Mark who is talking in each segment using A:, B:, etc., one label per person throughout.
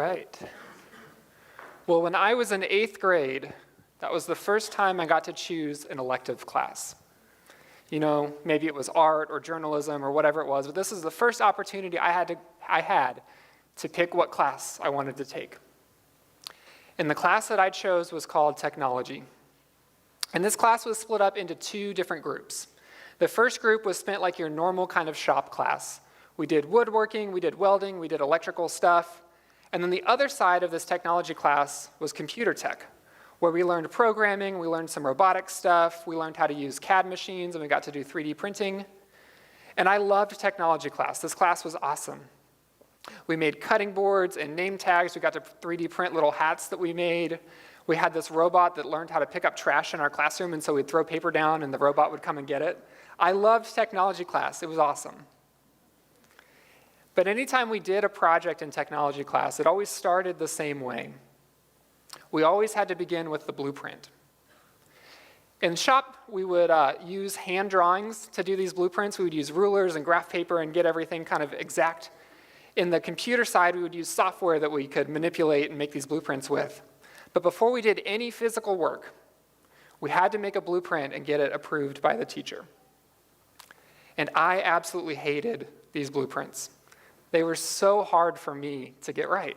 A: right. Well, when I was in 8th grade, that was the first time I got to choose an elective class. You know, maybe it was art or journalism or whatever it was, but this is the first opportunity I had to pick what class I wanted to take. And the class that I chose was called technology. And this class was split up into 2 different groups. The first group was spent like your normal kind of shop class. We did woodworking, we did welding, we did electrical stuff. And then the other side of this technology class was computer tech, where we learned programming, we learned some robotic stuff, we learned how to use CAD machines, and we got to do 3D printing. And I loved technology class. This class was awesome. We made cutting boards and name tags. We got to 3D print little hats that we made. We had this robot that learned how to pick up trash in our classroom, and so we'd throw paper down and the robot would come and get it. I loved technology class. It was awesome. But anytime we did a project in technology class, it always started the same way. We always had to begin with the blueprint. In shop, we would use hand drawings to do these blueprints. We would use rulers and graph paper and get everything kind of exact. In the computer side, we would use software that we could manipulate and make these blueprints with. But before we did any physical work, we had to make a blueprint and get it approved by the teacher. And I absolutely hated these blueprints. They were so hard for me to get right.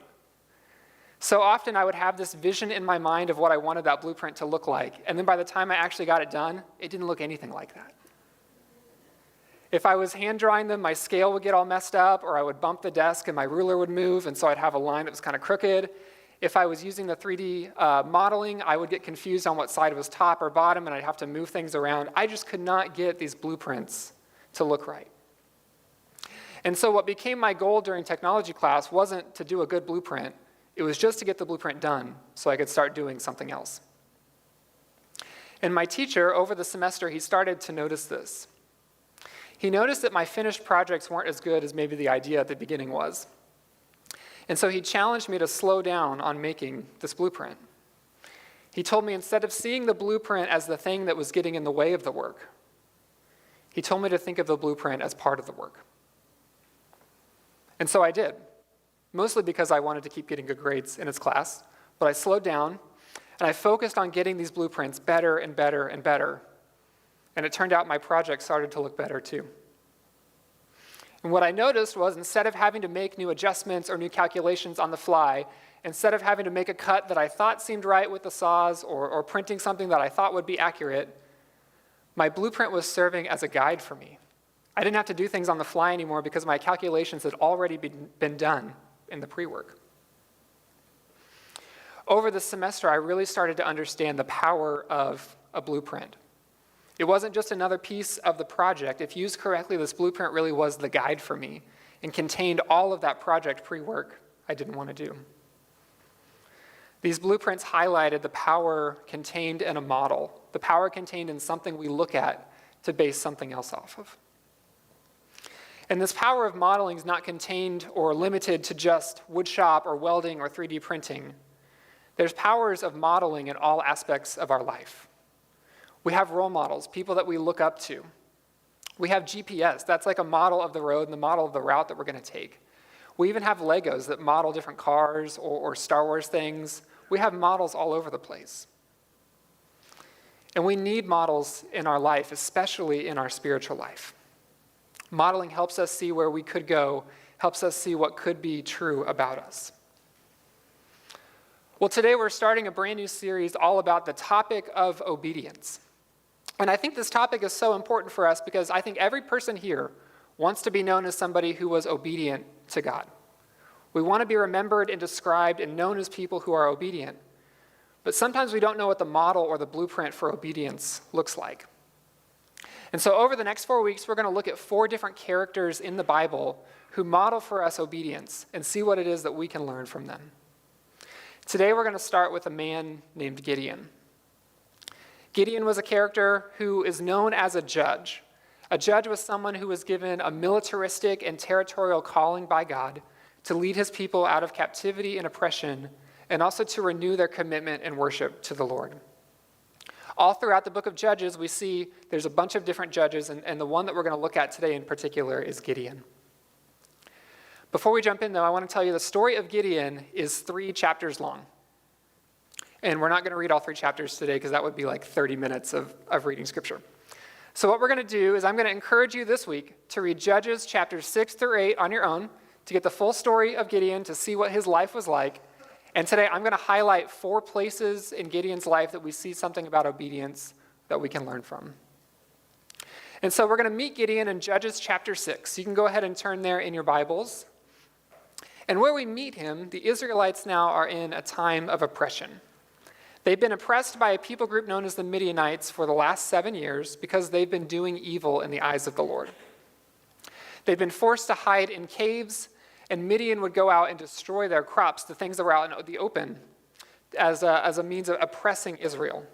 A: So often I would have this vision in my mind of what I wanted that blueprint to look like, and then by the time I actually got it done, it didn't look anything like that. If I was hand drawing them, my scale would get all messed up, or I would bump the desk and my ruler would move, and so I'd have a line that was kind of crooked. If I was using the 3D modeling, I would get confused on what side was top or bottom, and I'd have to move things around. I just could not get these blueprints to look right. And so what became my goal during technology class wasn't to do a good blueprint. It was just to get the blueprint done so I could start doing something else. And my teacher, over the semester, he started to notice this. He noticed that my finished projects weren't as good as maybe the idea at the beginning was. And so he challenged me to slow down on making this blueprint. He told me instead of seeing the blueprint as the thing that was getting in the way of the work, he told me to think of the blueprint as part of the work. And so I did, mostly because I wanted to keep getting good grades in his class, but I slowed down and I focused on getting these blueprints better and better and better. And it turned out my project started to look better too. And what I noticed was instead of having to make new adjustments or new calculations on the fly, instead of having to make a cut that I thought seemed right with the saws or printing something that I thought would be accurate, my blueprint was serving as a guide for me. I didn't have to do things on the fly anymore because my calculations had already been done in the pre-work. Over the semester, I really started to understand the power of a blueprint. It wasn't just another piece of the project. If used correctly, this blueprint really was the guide for me and contained all of that project pre-work I didn't want to do. These blueprints highlighted the power contained in a model, the power contained in something we look at to base something else off of. And this power of modeling is not contained or limited to just woodshop or welding or 3D printing. There's powers of modeling in all aspects of our life. We have role models, people that we look up to. We have GPS, that's like a model of the road and the model of the route that we're going to take. We even have Legos that model different cars or Star Wars things. We have models all over the place. And we need models in our life, especially in our spiritual life. Modeling helps us see where we could go, helps us see what could be true about us. Well, today we're starting a brand new series all about the topic of obedience. And I think this topic is so important for us because I think every person here wants to be known as somebody who was obedient to God. We want to be remembered and described and known as people who are obedient. But sometimes we don't know what the model or the blueprint for obedience looks like. And so over the next 4 weeks, we're going to look at 4 different characters in the Bible who model for us obedience and see what it is that we can learn from them. Today, we're going to start with a man named Gideon. Gideon was a character who is known as a judge. A judge was someone who was given a militaristic and territorial calling by God to lead his people out of captivity and oppression, and also to renew their commitment and worship to the Lord. All throughout the book of Judges, we see there's a bunch of different judges, and the one that we're going to look at today in particular is Gideon. Before we jump in, though, I want to tell you the story of Gideon is 3 chapters long. And we're not going to read all 3 chapters today because that would be like 30 minutes of reading Scripture. So what we're going to do is I'm going to encourage you this week to read Judges chapters 6 through 8 on your own to get the full story of Gideon, to see what his life was like. And today I'm going to highlight 4 places in Gideon's life that we see something about obedience that we can learn from. And so we're going to meet Gideon in Judges chapter 6. You can go ahead and turn there in your Bibles. And where we meet him, the Israelites now are in a time of oppression. They've been oppressed by a people group known as the Midianites for the last 7 years because they've been doing evil in the eyes of the Lord. They've been forced to hide in caves, and Midian would go out and destroy their crops, the things that were out in the open, as a means of oppressing Israel.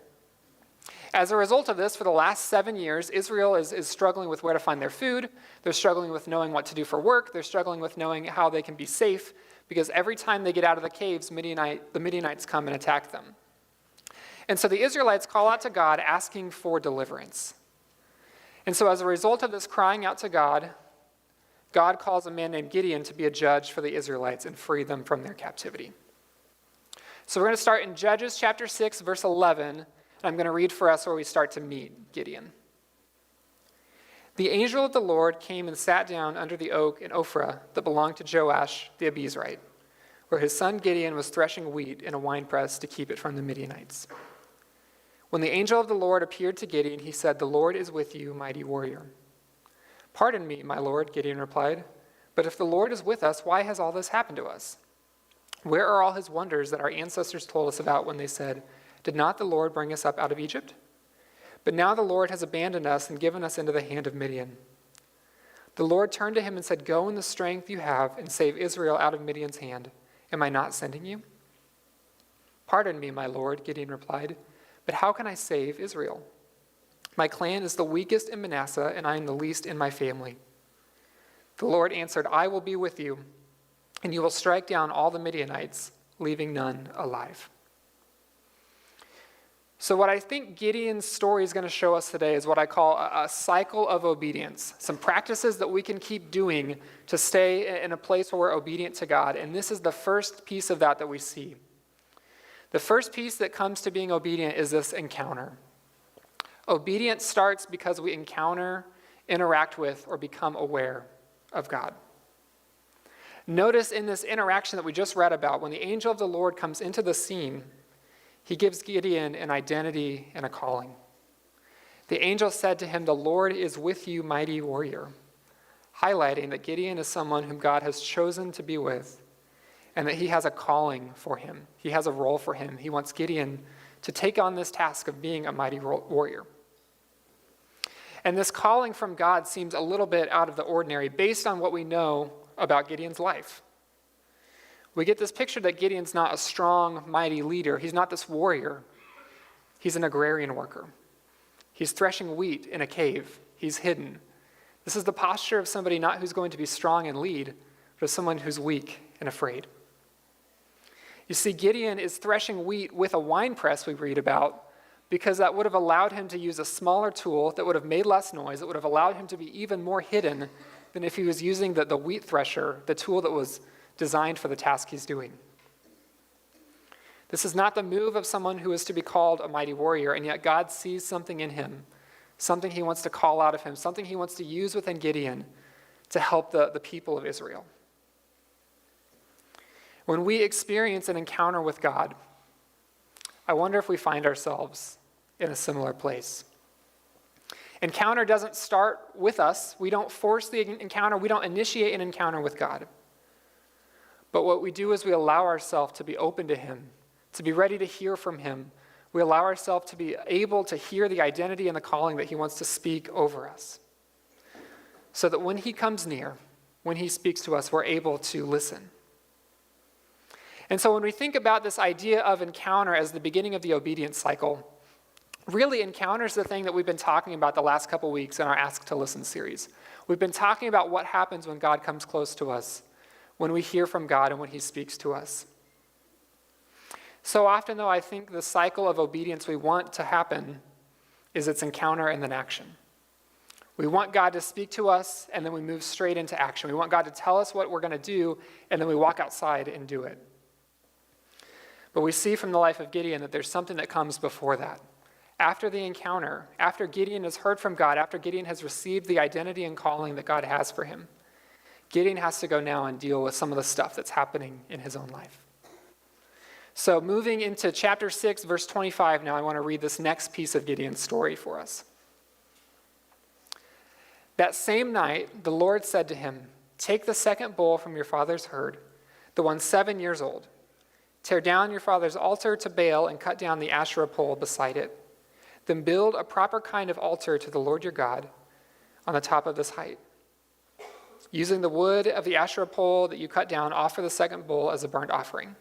A: As a result of this, for the last 7 years, Israel is struggling with where to find their food. They're struggling with knowing what to do for work. They're struggling with knowing how they can be safe, because every time they get out of the caves, the Midianites come and attack them. And so the Israelites call out to God asking for deliverance. And so as a result of this crying out to God, God calls a man named Gideon to be a judge for the Israelites and free them from their captivity. So we're going to start in Judges chapter 6, verse 11. And I'm going to read for us where we start to meet Gideon. The angel of the Lord came and sat down under the oak in Ophrah that belonged to Joash the Abiezrite, where his son Gideon was threshing wheat in a winepress to keep it from the Midianites. When the angel of the Lord appeared to Gideon, he said, "The Lord is with you, mighty warrior." "Pardon me, my lord," Gideon replied, "but if the Lord is with us, why has all this happened to us? Where are all his wonders that our ancestors told us about when they said, 'Did not the Lord bring us up out of Egypt?' But now the Lord has abandoned us and given us into the hand of Midian." The Lord turned to him and said, "Go in the strength you have and save Israel out of Midian's hand. Am I not sending you?" "Pardon me, my lord," Gideon replied, "but how can I save Israel? My clan is the weakest in Manasseh, and I am the least in my family." The Lord answered, "I will be with you, and you will strike down all the Midianites, leaving none alive." So what I think Gideon's story is going to show us today is what I call a cycle of obedience, some practices that we can keep doing to stay in a place where we're obedient to God. And this is the first piece of that we see. The first piece that comes to being obedient is this encounter. Obedience starts because we encounter, interact with, or become aware of God. Notice in this interaction that we just read about, when the angel of the Lord comes into the scene, he gives Gideon an identity and a calling. The angel said to him, "The Lord is with you, mighty warrior," highlighting that Gideon is someone whom God has chosen to be with, and that he has a calling for him. He has a role for him. He wants Gideon to take on this task of being a mighty warrior. And this calling from God seems a little bit out of the ordinary based on what we know about Gideon's life. We get this picture that Gideon's not a strong, mighty leader. He's not this warrior. He's an agrarian worker. He's threshing wheat in a cave. He's hidden. This is the posture of somebody not who's going to be strong and lead, but of someone who's weak and afraid. You see, Gideon is threshing wheat with a winepress we read about because that would have allowed him to use a smaller tool that would have made less noise. It would have allowed him to be even more hidden than if he was using the wheat thresher, the tool that was designed for the task he's doing. This is not the move of someone who is to be called a mighty warrior, and yet God sees something in him, something he wants to call out of him, something he wants to use within Gideon to help the people of Israel. When we experience an encounter with God, I wonder if we find ourselves in a similar place. Encounter doesn't start with us. We don't force the encounter. We don't initiate an encounter with God. But what we do is we allow ourselves to be open to him, to be ready to hear from him. We allow ourselves to be able to hear the identity and the calling that he wants to speak over us. So that when he comes near, when he speaks to us, we're able to listen. And so when we think about this idea of encounter as the beginning of the obedience cycle, really encounter is the thing that we've been talking about the last couple weeks in our Ask to Listen series. We've been talking about what happens when God comes close to us, when we hear from God and when he speaks to us. So often, though, I think the cycle of obedience we want to happen is its encounter and then action. We want God to speak to us, and then we move straight into action. We want God to tell us what we're going to do, and then we walk outside and do it. But we see from the life of Gideon that there's something that comes before that. After the encounter, after Gideon has heard from God, after Gideon has received the identity and calling that God has for him, Gideon has to go now and deal with some of the stuff that's happening in his own life. So moving into chapter 6, verse 25 now, I want to read this next piece of Gideon's story for us. That same night, the Lord said to him, "Take the second bull from your father's herd, the one 7 years old. Tear down your father's altar to Baal and cut down the Asherah pole beside it. Then build a proper kind of altar to the Lord your God on the top of this height. Using the wood of the Asherah pole that you cut down, offer the second bull as a burnt offering."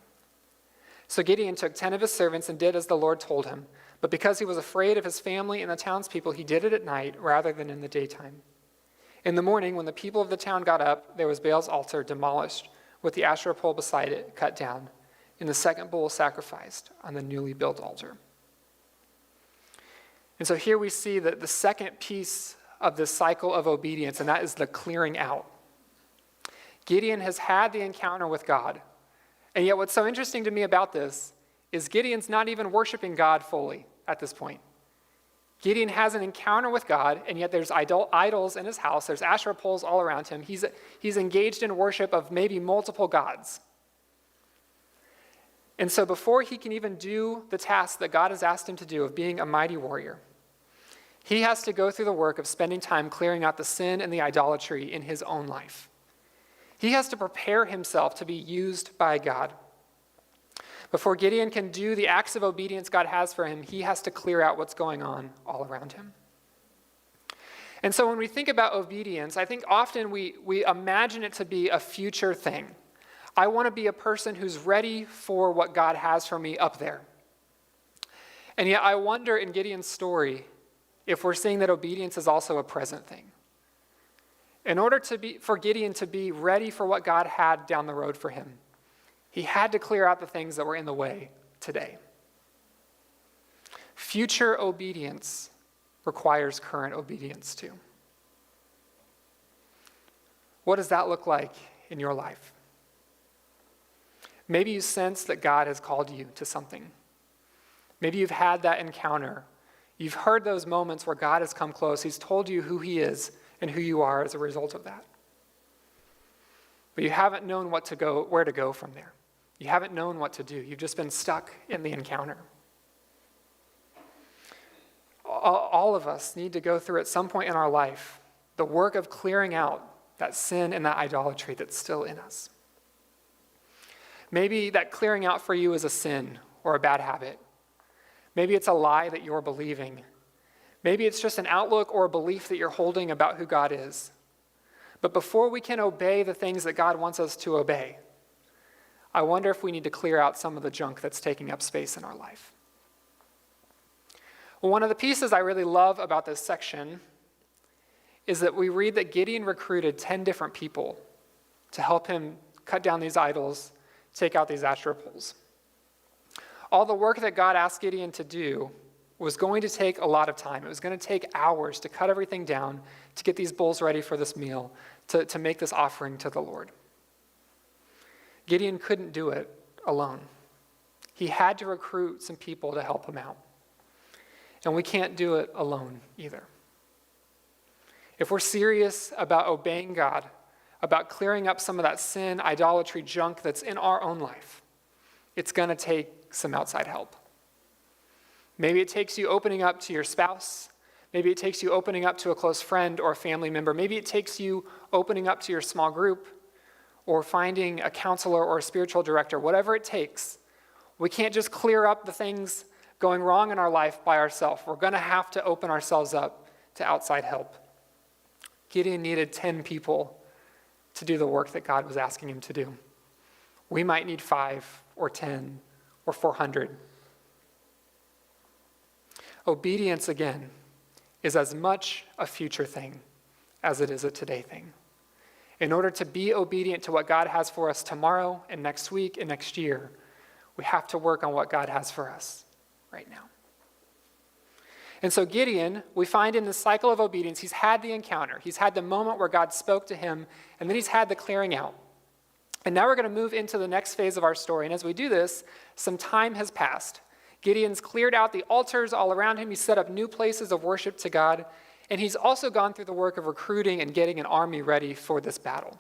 A: So Gideon took 10 of his servants and did as the Lord told him. But because he was afraid of his family and the townspeople, he did it at night rather than in the daytime. In the morning, when the people of the town got up, there was Baal's altar demolished, with the Asherah pole beside it cut down, and the second bull sacrificed on the newly built altar. And so here we see that the second piece of this cycle of obedience, and that is the clearing out. Gideon has had the encounter with God. And yet what's so interesting to me about this is Gideon's not even worshiping God fully at this point. Gideon has an encounter with God, and yet there's idols in his house. There's Asherah poles all around him. He's engaged in worship of maybe multiple gods. And so before he can even do the task that God has asked him to do of being a mighty warrior, he has to go through the work of spending time clearing out the sin and the idolatry in his own life. He has to prepare himself to be used by God. Before Gideon can do the acts of obedience God has for him, he has to clear out what's going on all around him. And so when we think about obedience, I think often we imagine it to be a future thing. I want to be a person who's ready for what God has for me up there. And yet I wonder in Gideon's story if we're seeing that obedience is also a present thing. In order for Gideon to be ready for what God had down the road for him, he had to clear out the things that were in the way today. Future obedience requires current obedience too. What does that look like in your life? Maybe you sense that God has called you to something. Maybe you've had that encounter. You've heard those moments where God has come close. He's told you who he is and who you are as a result of that. But you haven't known where to go from there. You haven't known what to do. You've just been stuck in the encounter. All of us need to go through at some point in our life the work of clearing out that sin and that idolatry that's still in us. Maybe that clearing out for you is a sin or a bad habit. Maybe it's a lie that you're believing. Maybe it's just an outlook or a belief that you're holding about who God is. But before we can obey the things that God wants us to obey, I wonder if we need to clear out some of the junk that's taking up space in our life. Well, one of the pieces I really love about this section is that we read that Gideon recruited 10 different people to help him cut down these idols, take out these Asherah poles. All the work that God asked Gideon to do was going to take a lot of time. It was going to take hours to cut everything down, to get these bulls ready for this meal, to make this offering to the Lord. Gideon couldn't do it alone. He had to recruit some people to help him out. And we can't do it alone either. If we're serious about obeying God, about clearing up some of that sin, idolatry, junk that's in our own life, it's going to take some outside help. Maybe it takes you opening up to your spouse. Maybe it takes you opening up to a close friend or a family member. Maybe it takes you opening up to your small group or finding a counselor or a spiritual director. Whatever it takes, we can't just clear up the things going wrong in our life by ourselves. We're going to have to open ourselves up to outside help. Gideon needed 10 people to do the work that God was asking him to do. We might need 5 or 10 or 400. Obedience, again, is as much a future thing as it is a today thing. In order to be obedient to what God has for us tomorrow and next week and next year, we have to work on what God has for us right now. And so Gideon, we find in the cycle of obedience, he's had the encounter. He's had the moment where God spoke to him, and then he's had the clearing out. And now we're going to move into the next phase of our story. And as we do this, some time has passed. Gideon's cleared out the altars all around him. He's set up new places of worship to God. And he's also gone through the work of recruiting and getting an army ready for this battle.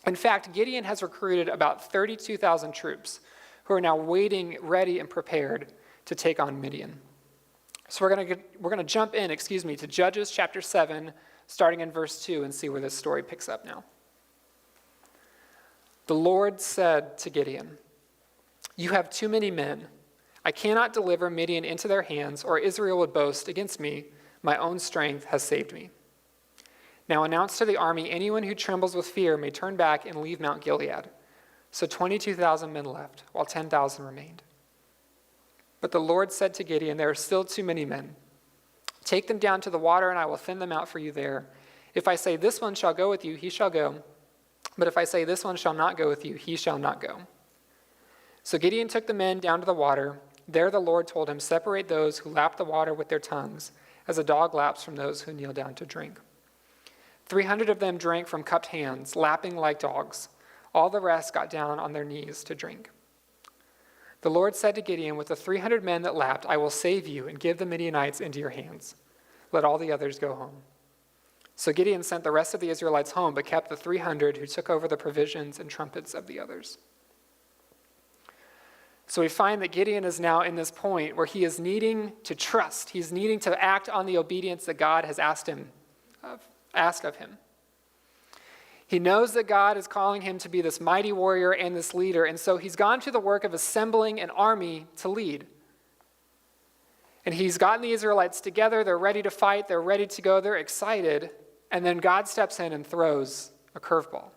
A: In fact, Gideon has recruited about 32,000 troops who are now waiting, ready, and prepared to take on Midian. So we're going to jump in, to Judges chapter 7, starting in verse 2, and see where this story picks up now. The Lord said to Gideon, "You have too many men. I cannot deliver Midian into their hands, or Israel would boast against me, 'My own strength has saved me.' Now announce to the army, anyone who trembles with fear may turn back and leave Mount Gilead." So 22,000 men left, while 10,000 remained. But the Lord said to Gideon, "There are still too many men. Take them down to the water, and I will thin them out for you there. If I say, 'This one shall go with you,' he shall go. But if I say, 'This one shall not go with you,' he shall not go." So Gideon took the men down to the water. There the Lord told him, "Separate those who lap the water with their tongues, as a dog laps from those who kneel down to drink." 300 of them drank from cupped hands, lapping like dogs. All the rest got down on their knees to drink. The Lord said to Gideon, "With the 300 men that lapped, I will save you and give the Midianites into your hands. Let all the others go home." So Gideon sent the rest of the Israelites home, but kept the 300 who took over the provisions and trumpets of the others. So we find that Gideon is now in this point where he is needing to trust. He's needing to act on the obedience that God has asked of him. He knows that God is calling him to be this mighty warrior and this leader, and so he's gone to the work of assembling an army to lead. And he's gotten the Israelites together. They're ready to fight. They're ready to go. They're excited. And then God steps in and throws a curveball.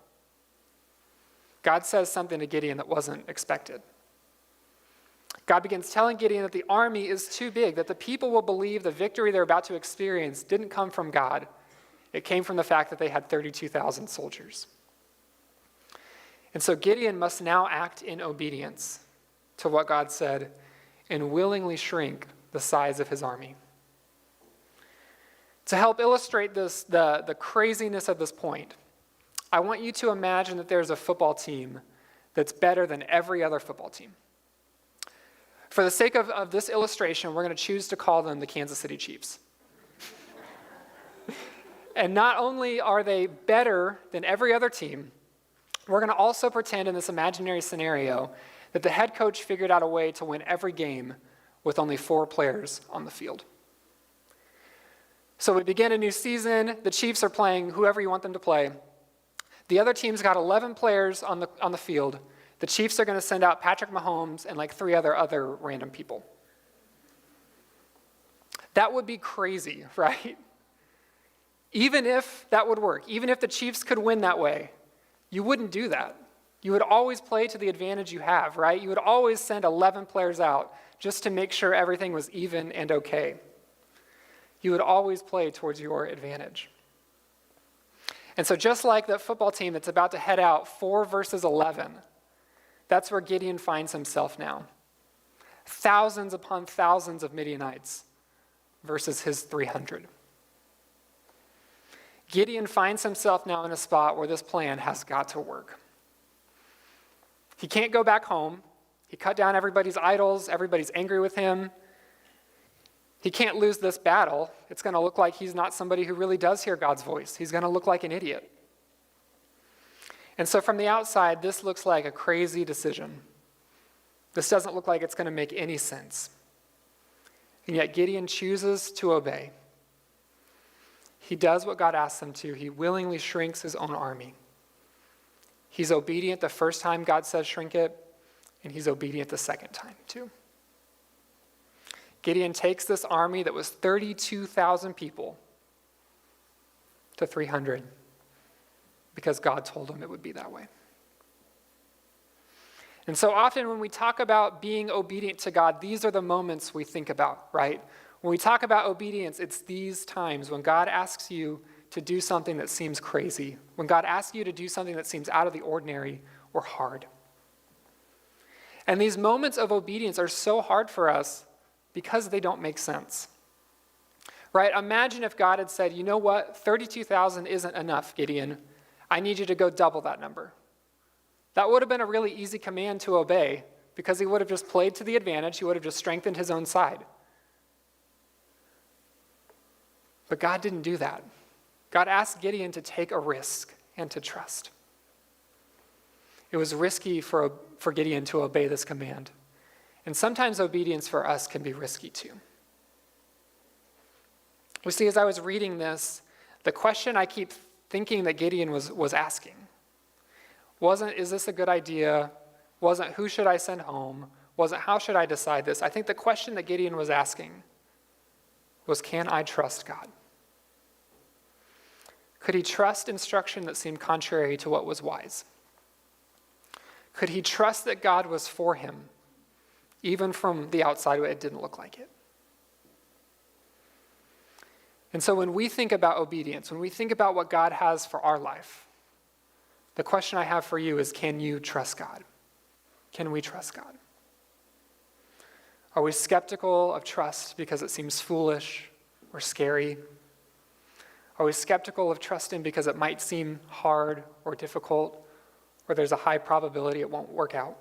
A: God says something to Gideon that wasn't expected. God begins telling Gideon that the army is too big, that the people will believe the victory they're about to experience didn't come from God. It came from the fact that they had 32,000 soldiers. And so Gideon must now act in obedience to what God said and willingly shrink the size of his army. To help illustrate this, the craziness of this point, I want you to imagine that there's a football team that's better than every other football team. For the sake of this illustration, we're going to choose to call them the Kansas City Chiefs. And not only are they better than every other team, we're going to also pretend in this imaginary scenario that the head coach figured out a way to win every game with only 4 players on the field. So we begin a new season. The Chiefs are playing whoever you want them to play. The other team's got 11 players on the field. The Chiefs are going to send out Patrick Mahomes and like 3 other random people. That would be crazy, right? Even if that would work, even if the Chiefs could win that way, you wouldn't do that. You would always play to the advantage you have, right? You would always send 11 players out just to make sure everything was even and okay. You would always play towards your advantage. And so just like that football team that's about to head out 4 versus 11, that's where Gideon finds himself now. Thousands upon thousands of Midianites versus his 300. Gideon finds himself now in a spot where this plan has got to work. He can't go back home. He cut down everybody's idols. Everybody's angry with him. He can't lose this battle. It's going to look like he's not somebody who really does hear God's voice. He's going to look like an idiot. And so from the outside, this looks like a crazy decision. This doesn't look like it's going to make any sense. And yet Gideon chooses to obey. He does what God asks him to. He willingly shrinks his own army. He's obedient the first time God says shrink it, and he's obedient the second time too. Gideon takes this army that was 32,000 people to 300 because God told him it would be that way. And so often when we talk about being obedient to God, these are the moments we think about, right? When we talk about obedience, it's these times when God asks you to do something that seems crazy, when God asks you to do something that seems out of the ordinary or hard. And these moments of obedience are so hard for us because they don't make sense. right? Imagine if God had said, you know what, 32,000 isn't enough, Gideon. I need you to go double that number. That would have been a really easy command to obey because he would have just played to the advantage. He would have just strengthened his own side. But God didn't do that. God asked Gideon to take a risk and to trust. It was risky for Gideon to obey this command. And sometimes obedience for us can be risky too. We see, as I was reading this, the question I keep thinking that Gideon was asking wasn't, is this a good idea? Wasn't, who should I send home? Wasn't, how should I decide this? I think the question that Gideon was asking was, can I trust God? Could he trust instruction that seemed contrary to what was wise? Could he trust that God was for him, even from the outside it didn't look like it? And so when we think about obedience, when we think about what God has for our life, the question I have for you is, can you trust God? Can we trust God? Are we skeptical of trust because it seems foolish or scary? Are we skeptical of trusting because it might seem hard or difficult, or there's a high probability it won't work out?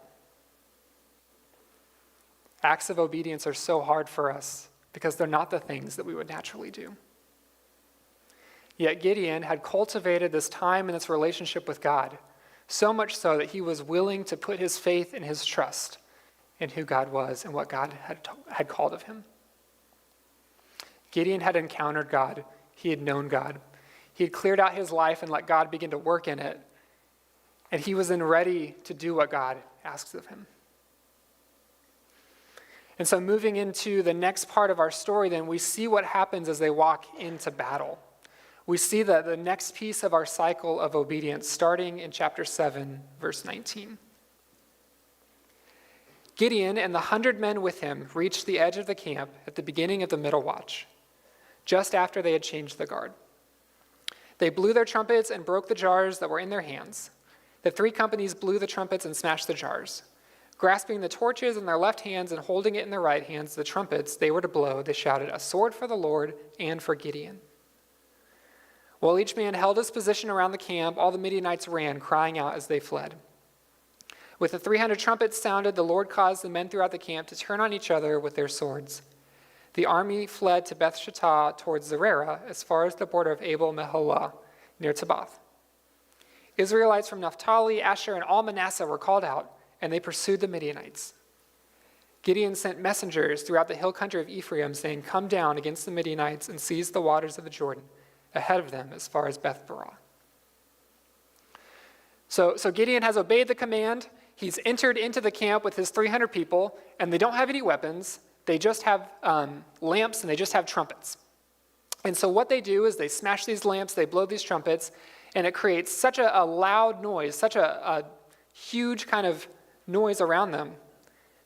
A: Acts of obedience are so hard for us because they're not the things that we would naturally do. Yet Gideon had cultivated this time in this relationship with God, so much so that he was willing to put his faith and his trust in who God was and what God had called of him. Gideon had encountered God. He had known God. He had cleared out his life and let God begin to work in it. And he was then ready to do what God asks of him. And so moving into the next part of our story, then, we see what happens as they walk into battle. We see that the next piece of our cycle of obedience, starting in chapter 7, verse 19. Gideon and the 100 men with him reached the edge of the camp at the beginning of the middle watch, just after they had changed the guard. They blew their trumpets and broke the jars that were in their hands. The 3 companies blew the trumpets and smashed the jars. Grasping the torches in their left hands and holding it in their right hands, the trumpets they were to blow, they shouted, "A sword for the Lord and for Gideon." While each man held his position around the camp, all the Midianites ran, crying out as they fled. With the 300 trumpets sounded, the Lord caused the men throughout the camp to turn on each other with their swords. The army fled to Beth Shittah towards Zererah, as far as the border of Abel Meholah, near Tabbath. Israelites from Naphtali, Asher, and all Manasseh were called out, and they pursued the Midianites. Gideon sent messengers throughout the hill country of Ephraim, saying, "Come down against the Midianites and seize the waters of the Jordan, ahead of them as far as Beth Barah." So Gideon has obeyed the command. He's entered into the camp with his 300 people, and they don't have any weapons. They just have lamps, and they just have trumpets. And so what they do is they smash these lamps, they blow these trumpets, and it creates such a loud noise, such a huge kind of noise around them,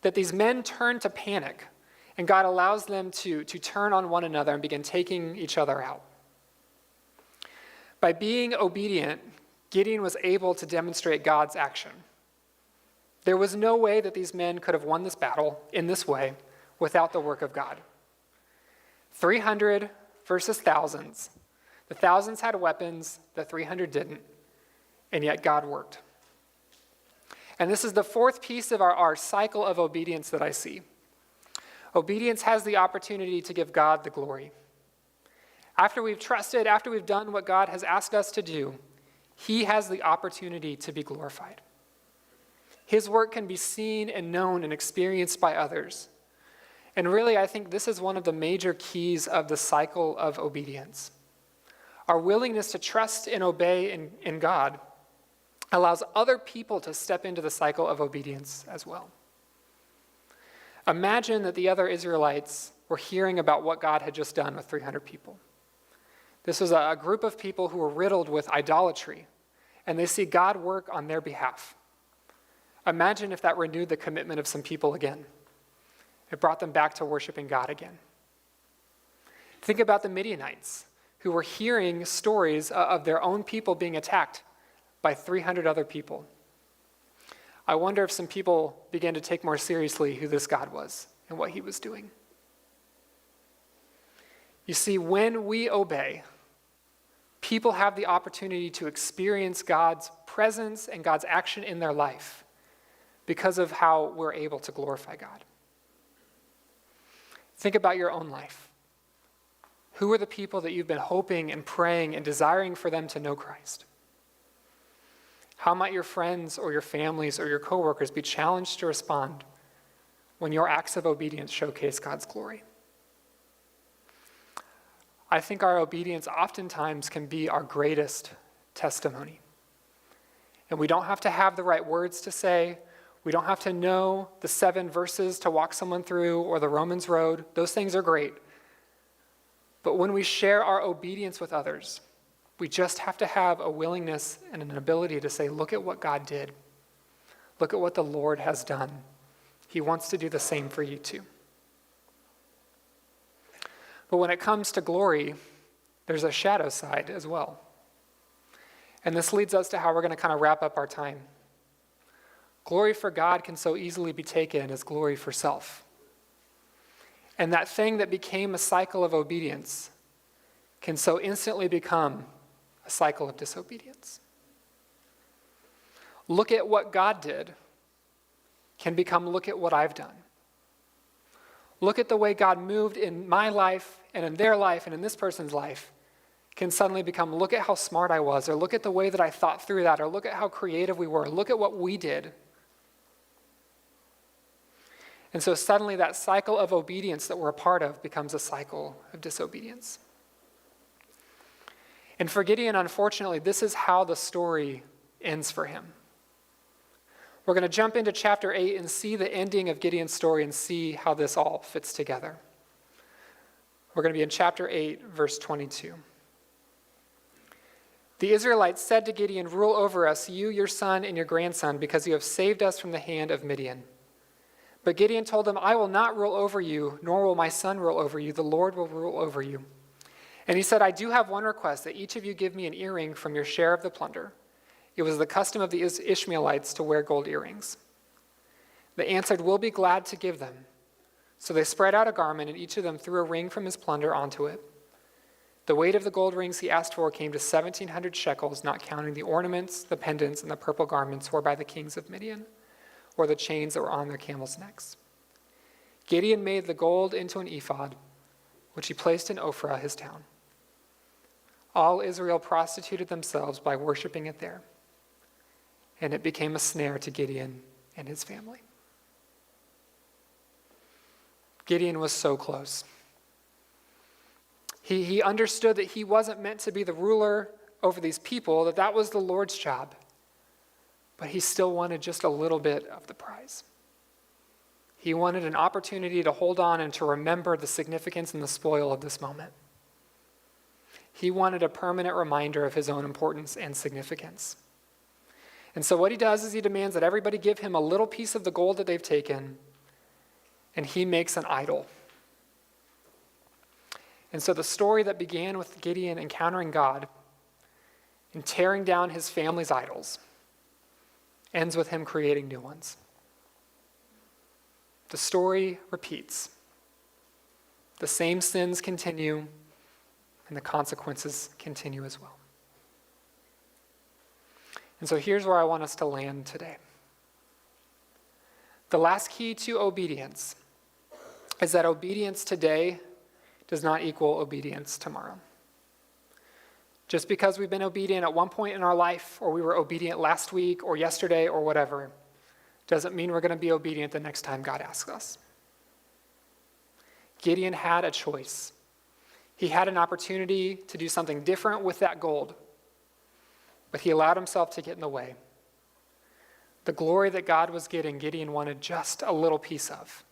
A: that these men turn to panic, and God allows them to turn on one another and begin taking each other out. By being obedient, Gideon was able to demonstrate God's action. There was no way that these men could have won this battle in this way without the work of God. 300 versus thousands. The thousands had weapons, the 300 didn't, and yet God worked. And this is the 4th piece of our cycle of obedience that I see. Obedience has the opportunity to give God the glory. After we've trusted, after we've done what God has asked us to do, he has the opportunity to be glorified. His work can be seen and known and experienced by others. And really, I think this is one of the major keys of the cycle of obedience. Our willingness to trust and obey in God allows other people to step into the cycle of obedience as well. Imagine that the other Israelites were hearing about what God had just done with 300 people. This was a group of people who were riddled with idolatry, and they see God work on their behalf. Imagine if that renewed the commitment of some people again. It brought them back to worshiping God again. Think about the Midianites, who were hearing stories of their own people being attacked by 300 other people. I wonder if some people began to take more seriously who this God was and what he was doing. You see, when we obey, people have the opportunity to experience God's presence and God's action in their life because of how we're able to glorify God. Think about your own life. Who are the people that you've been hoping and praying and desiring for them to know Christ? How might your friends or your families or your coworkers be challenged to respond when your acts of obedience showcase God's glory? I think our obedience oftentimes can be our greatest testimony. And we don't have to have the right words to say. We don't have to know the 7 verses to walk someone through or the Romans road. Those things are great. But when we share our obedience with others, we just have to have a willingness and an ability to say, look at what God did. Look at what the Lord has done. He wants to do the same for you too. But when it comes to glory, there's a shadow side as well. And this leads us to how we're going to kind of wrap up our time. Glory for God can so easily be taken as glory for self. And that thing that became a cycle of obedience can so instantly become a cycle of disobedience. Look at what God did can become look at what I've done. Look at the way God moved in my life and in their life and in this person's life can suddenly become look at how smart I was, or look at the way that I thought through that, or look at how creative we were, look at what we did. And so suddenly that cycle of obedience that we're a part of becomes a cycle of disobedience. And for Gideon, unfortunately, this is how the story ends for him. We're going to jump into chapter 8 and see the ending of Gideon's story and see how this all fits together. We're going to be in chapter 8, verse 22. The Israelites said to Gideon, "Rule over us, you, your son, and your grandson, because you have saved us from the hand of Midian." But Gideon told them, "I will not rule over you, nor will my son rule over you. The Lord will rule over you." And he said, "I do have one request, that each of you give me an earring from your share of the plunder." It was the custom of the Ishmaelites to wear gold earrings. They answered, "We'll be glad to give them." So they spread out a garment, and each of them threw a ring from his plunder onto it. The weight of the gold rings he asked for came to 1,700 shekels, not counting the ornaments, the pendants, and the purple garments worn by the kings of Midian, or the chains that were on their camels' necks. Gideon made the gold into an ephod, which he placed in Ophrah, his town. All Israel prostituted themselves by worshiping it there, and it became a snare to Gideon and his family. Gideon was so close. He understood that he wasn't meant to be the ruler over these people, that was the Lord's job. But he still wanted just a little bit of the prize. He wanted an opportunity to hold on and to remember the significance and the spoil of this moment. He wanted a permanent reminder of his own importance and significance. And so what he does is he demands that everybody give him a little piece of the gold that they've taken, and he makes an idol. And so the story that began with Gideon encountering God and tearing down his family's idols ends with him creating new ones. The story repeats. The same sins continue, and the consequences continue as well. And so here's where I want us to land today. The last key to obedience is that obedience today does not equal obedience tomorrow. Just because we've been obedient at one point in our life, or we were obedient last week or yesterday or whatever, doesn't mean we're going to be obedient the next time God asks us. Gideon had a choice. He had an opportunity to do something different with that gold, but he allowed himself to get in the way. The glory that God was getting, Gideon wanted just a little piece of.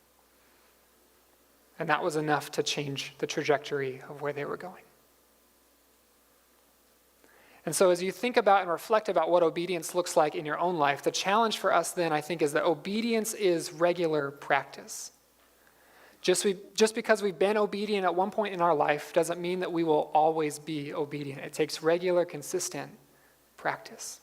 A: And that was enough to change the trajectory of where they were going. And so as you think about and reflect about what obedience looks like in your own life, the challenge for us then, I think, is that obedience is regular practice. Just because we've been obedient at one point in our life doesn't mean that we will always be obedient. It takes regular, consistent practice.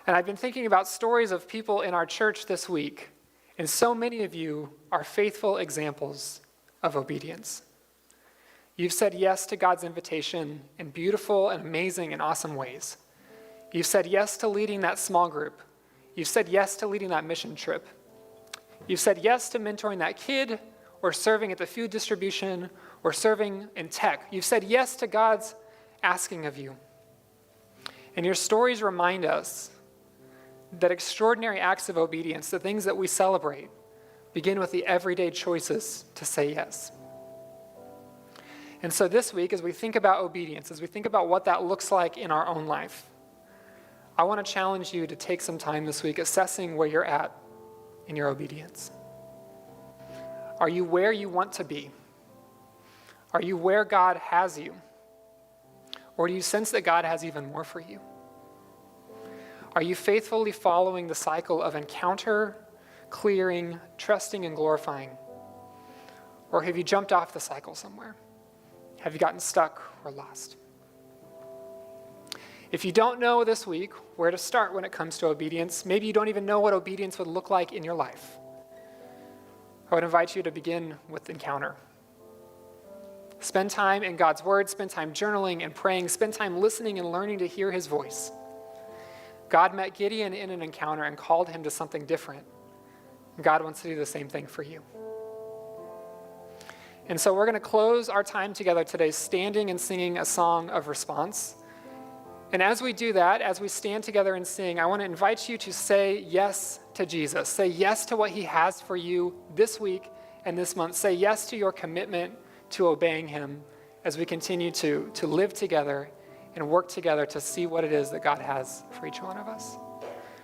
A: And I've been thinking about stories of people in our church this week, and so many of you are faithful examples of obedience. You've said yes to God's invitation in beautiful and amazing and awesome ways. You've said yes to leading that small group. You've said yes to leading that mission trip. You've said yes to mentoring that kid or serving at the food distribution or serving in tech. You've said yes to God's asking of you. And your stories remind us that extraordinary acts of obedience, the things that we celebrate, begin with the everyday choices to say yes. And so this week, as we think about obedience, as we think about what that looks like in our own life, I want to challenge you to take some time this week assessing where you're at in your obedience. Are you where you want to be? Are you where God has you? Or do you sense that God has even more for you? Are you faithfully following the cycle of encounter, clearing, trusting, and glorifying? Or have you jumped off the cycle somewhere? Have you gotten stuck or lost? If you don't know this week where to start when it comes to obedience, maybe you don't even know what obedience would look like in your life, I would invite you to begin with encounter. Spend time in God's word, spend time journaling and praying, spend time listening and learning to hear his voice. God met Gideon in an encounter and called him to something different. God wants to do the same thing for you. And so we're going to close our time together today standing and singing a song of response. And as we do that, as we stand together and sing, I want to invite you to say yes to Jesus. Say yes to what he has for you this week and this month. Say yes to your commitment to obeying him as we continue to live together and work together to see what it is that God has for each one of us.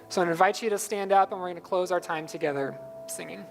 A: So I invite you to stand up, and we're going to close our time together singing.